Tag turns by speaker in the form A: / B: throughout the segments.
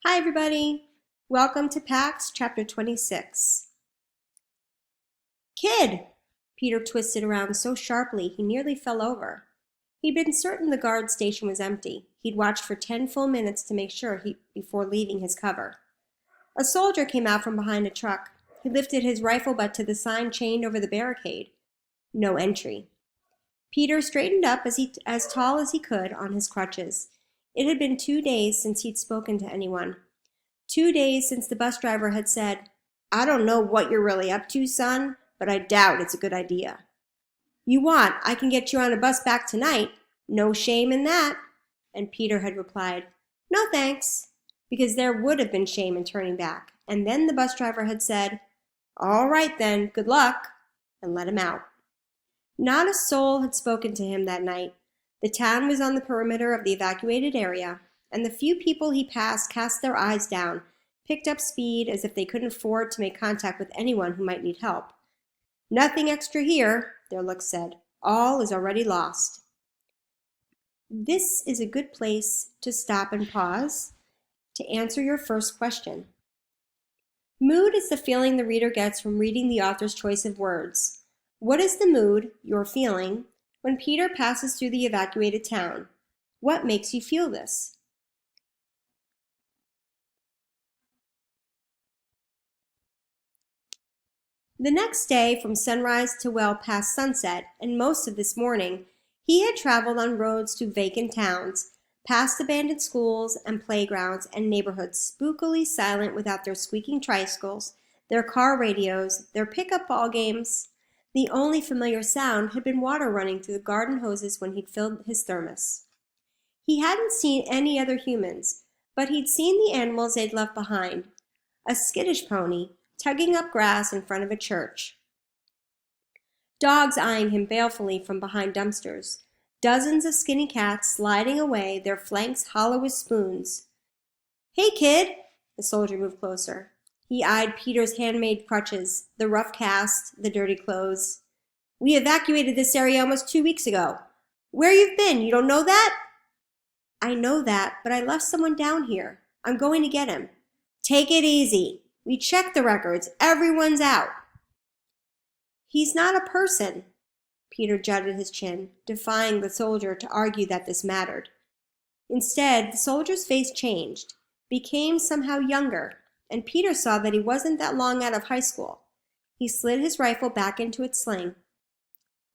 A: Hi, everybody. Welcome to PAX Chapter 26. Kid! Peter twisted around so sharply he nearly fell over. He'd been certain the guard station was empty. He'd watched for 10 full minutes to make sure before leaving his cover. A soldier came out from behind a truck. He lifted his rifle butt to the sign chained over the barricade. No entry. Peter straightened up as tall as he could on his crutches. It had been 2 days since he'd spoken to anyone. 2 days since the bus driver had said, "I don't know what you're really up to, son, but I doubt it's a good idea. You want, I can get you on a bus back tonight. No shame in that." And Peter had replied, "No thanks," because there would have been shame in turning back. And then the bus driver had said, "All right then, good luck," and let him out. Not a soul had spoken to him that night. The town was on the perimeter of the evacuated area, and the few people he passed cast their eyes down, picked up speed as if they couldn't afford to make contact with anyone who might need help. "Nothing extra here," their looks said. "All is already lost." This is a good place to stop and pause to answer your first question. Mood is the feeling the reader gets from reading the author's choice of words. What is the mood you're feeling when Peter passes through the evacuated town? What makes you feel this? The next day, from sunrise to well past sunset, and most of this morning, he had traveled on roads to vacant towns, past abandoned schools and playgrounds and neighborhoods spookily silent without their squeaking tricycles, their car radios, their pickup ball games. The only familiar sound had been water running through the garden hoses when he'd filled his thermos. He hadn't seen any other humans, but he'd seen the animals they'd left behind. A skittish pony, tugging up grass in front of a church. Dogs eyeing him balefully from behind dumpsters. Dozens of skinny cats sliding away, their flanks hollow as spoons. "Hey, kid!" The soldier moved closer. He eyed Peter's handmade crutches, the rough cast, the dirty clothes. "We evacuated this area almost 2 weeks ago. Where you've been, you don't know that?" "I know that, but I left someone down here. I'm going to get him." "Take it easy. We checked the records. Everyone's out." "He's not a person." Peter jutted his chin, defying the soldier to argue that this mattered. Instead, the soldier's face changed, became somehow younger, and Peter saw that he wasn't that long out of high school. He slid his rifle back into its sling.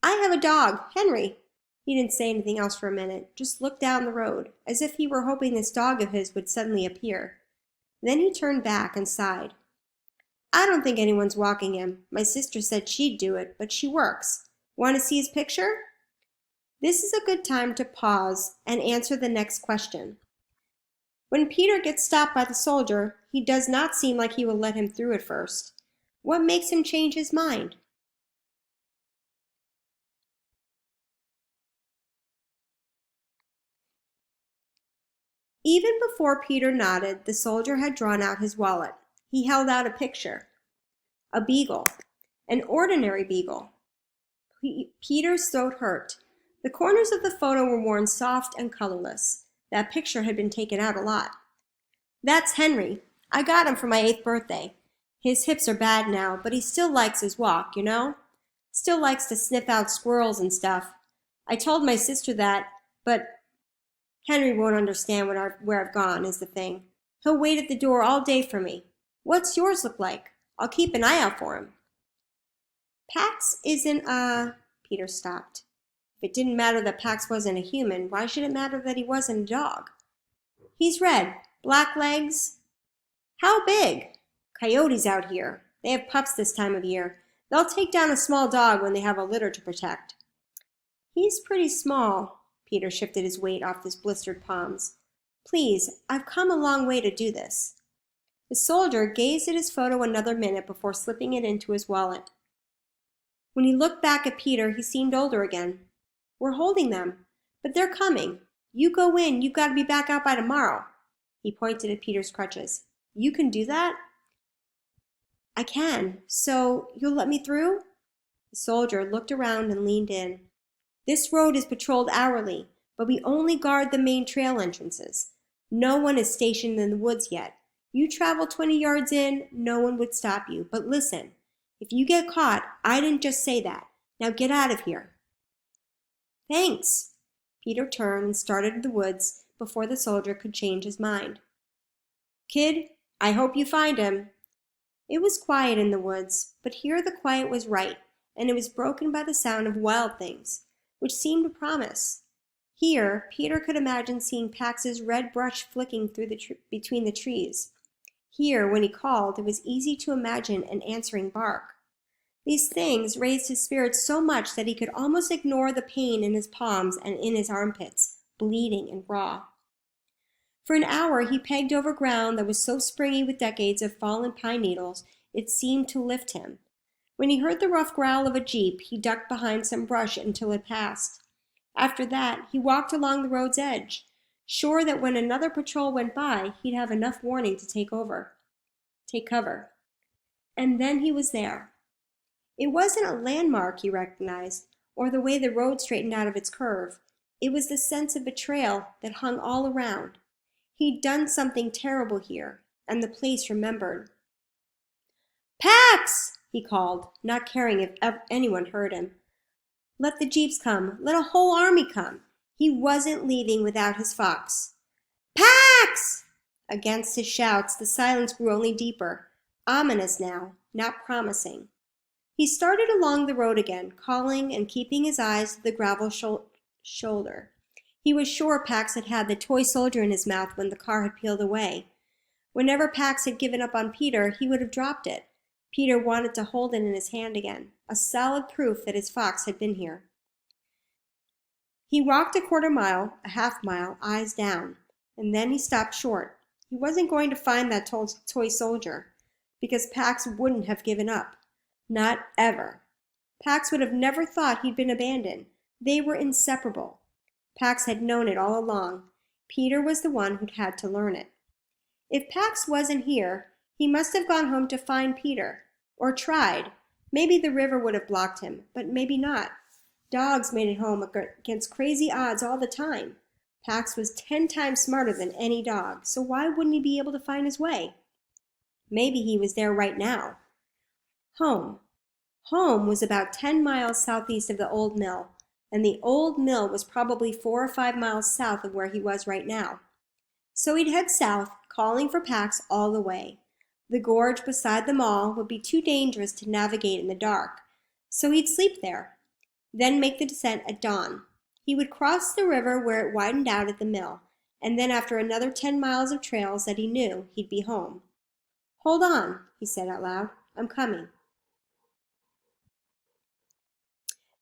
A: "I have a dog, Henry." He didn't say anything else for a minute, just looked down the road, as if he were hoping this dog of his would suddenly appear. Then he turned back and sighed. "I don't think anyone's walking him. My sister said she'd do it, but she works. Want to see his picture?" This is a good time to pause and answer the next question. When Peter gets stopped by the soldier, he does not seem like he will let him through at first. What makes him change his mind? Even before Peter nodded, the soldier had drawn out his wallet. He held out a picture. A beagle. An ordinary beagle. Peter's throat hurt. The corners of the photo were worn soft and colorless. That picture had been taken out a lot. "That's Henry. I got him for my 8th birthday. His hips are bad now, but he still likes his walk, you know? Still likes to sniff out squirrels and stuff. I told my sister that, but Henry won't understand where I've gone, is the thing. He'll wait at the door all day for me. What's yours look like? I'll keep an eye out for him." "Pax isn't Peter stopped. If it didn't matter that Pax wasn't a human, why should it matter that he wasn't a dog? "He's red, black legs." "How big?" "Coyotes out here. They have pups this time of year. They'll take down a small dog when they have a litter to protect." "He's pretty small." Peter shifted his weight off his blistered palms. "Please, I've come a long way to do this." The soldier gazed at his photo another minute before slipping it into his wallet. When he looked back at Peter, he seemed older again. "We're holding them, but they're coming. You go in, you've got to be back out by tomorrow." He pointed at Peter's crutches. "You can do that?" "I can. So, you'll let me through?" The soldier looked around and leaned in. "This road is patrolled hourly, but we only guard the main trail entrances. No one is stationed in the woods yet. You travel 20 yards in, no one would stop you. But listen, if you get caught, I didn't just say that. Now get out of here." "Thanks." Peter turned and started the woods before the soldier could change his mind. "Kid, I hope you find him." It was quiet in the woods, but here the quiet was right, and it was broken by the sound of wild things, which seemed to promise. Here, Peter could imagine seeing Pax's red brush flicking through between the trees. Here, when he called, it was easy to imagine an answering bark. These things raised his spirits so much that he could almost ignore the pain in his palms and in his armpits, bleeding and raw. For an hour he pegged over ground that was so springy with decades of fallen pine needles it seemed to lift him. When he heard the rough growl of a jeep, he ducked behind some brush until it passed. After that, he walked along the road's edge, sure that when another patrol went by, he'd have enough warning to take cover. And then he was there. It wasn't a landmark he recognized, or the way the road straightened out of its curve. It was the sense of betrayal that hung all around. He'd done something terrible here, and the place remembered. "Pax!" he called, not caring if anyone heard him. Let the jeeps come. Let a whole army come. He wasn't leaving without his fox. "Pax!" Against his shouts, the silence grew only deeper, ominous now, not promising. He started along the road again, calling and keeping his eyes to the gravel shoulder. He was sure Pax had had the toy soldier in his mouth when the car had peeled away. Whenever Pax had given up on Peter, he would have dropped it. Peter wanted to hold it in his hand again, a solid proof that his fox had been here. He walked a quarter mile, a half mile, eyes down, and then he stopped short. He wasn't going to find that toy soldier, because Pax wouldn't have given up. Not ever. Pax would have never thought he'd been abandoned. They were inseparable. Pax had known it all along. Peter was the one who'd had to learn it. If Pax wasn't here, he must have gone home to find Peter, or tried. Maybe the river would have blocked him, but maybe not. Dogs made it home against crazy odds all the time. Pax was 10 times smarter than any dog, so why wouldn't he be able to find his way? Maybe he was there right now. Home. Home was about 10 miles southeast of the old mill, and the old mill was probably 4 or 5 miles south of where he was right now. So he'd head south, calling for Pax all the way. The gorge beside the mall would be too dangerous to navigate in the dark, so he'd sleep there, then make the descent at dawn. He would cross the river where it widened out at the mill, and then after another 10 miles of trails that he knew, he'd be home. "Hold on," he said out loud. "I'm coming."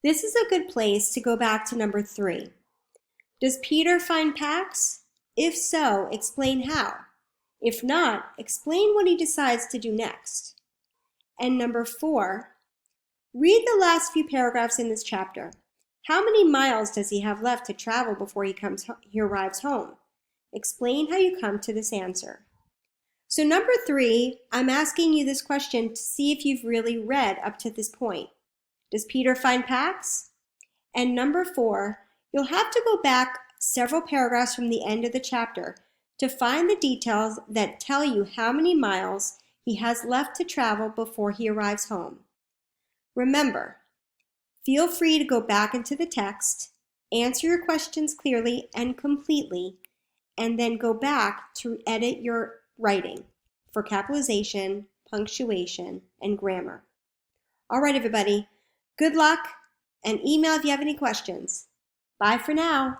A: This is a good place to go back to number 3. Does Peter find Pax? If so, explain how. If not, explain what he decides to do next. And number 4, read the last few paragraphs in this chapter. How many miles does he have left to travel before he arrives home? Explain how you come to this answer. So number 3, I'm asking you this question to see if you've really read up to this point. Does Peter find Pax? And number 4, you'll have to go back several paragraphs from the end of the chapter to find the details that tell you how many miles he has left to travel before he arrives home. Remember, feel free to go back into the text, answer your questions clearly and completely, and then go back to edit your writing for capitalization, punctuation, and grammar. All right, everybody. Good luck, and email if you have any questions. Bye for now.